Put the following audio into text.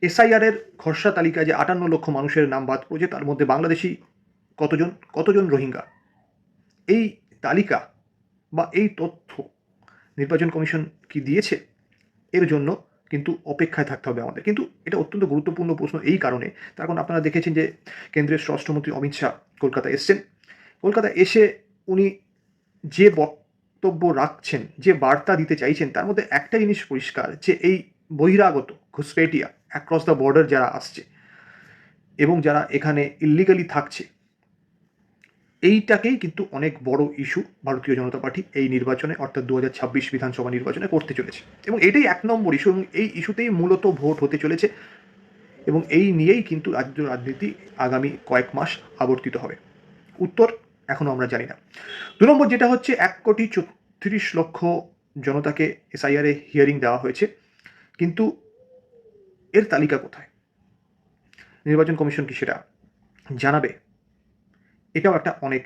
এসআইআরের খসড়া তালিকায় যে 58 লক্ষ মানুষের নাম বাদ পড়েছে, তার মধ্যে বাংলাদেশি কতজন রোহিঙ্গা, এই তালিকা বা এই তথ্য নির্বাচন কমিশন কি দিয়েছে? এর জন্য কিন্তু অপেক্ষায় থাকতে হবে আমাদের। কিন্তু এটা অত্যন্ত গুরুত্বপূর্ণ প্রশ্ন এই কারণে, তার কারণ আপনারা দেখেছেন যে কেন্দ্রের স্বরাষ্ট্রমন্ত্রী অমিত শাহ কলকাতায় এসছেন। কলকাতায় এসে উনি যে বক্তব্য রাখছেন, যে বার্তা দিতে চাইছেন, তার মধ্যে একটা জিনিস পরিষ্কার, যে এই বহিরাগত ঘুষপেটিয়া অ্যাক্রস দ্য বর্ডার যারা আসছে এবং যারা এখানে ইল্লিগালি থাকছে, এইটাকেই কিন্তু অনেক বড় ইস্যু ভারতীয় জনতা পার্টি এই নির্বাচনে, অর্থাৎ 2026 বিধানসভা নির্বাচনে করতে চলেছে। এবং এটাই 1 নম্বর ইস্যু, এবং এই ইস্যুতেই মূলত ভোট হতে চলেছে, এবং এই নিয়েই কিন্তু রাজ্য রাজনীতি আগামী কয়েক মাস আবর্তিত হবে। উত্তর এখনও আমরা জানি না। 2 নম্বর যেটা হচ্ছে, 1,34,00,000 জনতাকে এসআইআরে হিয়ারিং দেওয়া হয়েছে, কিন্তু এর তালিকা কোথায়? নির্বাচন কমিশন কি সেটা জানাবে? এটাও একটা অনেক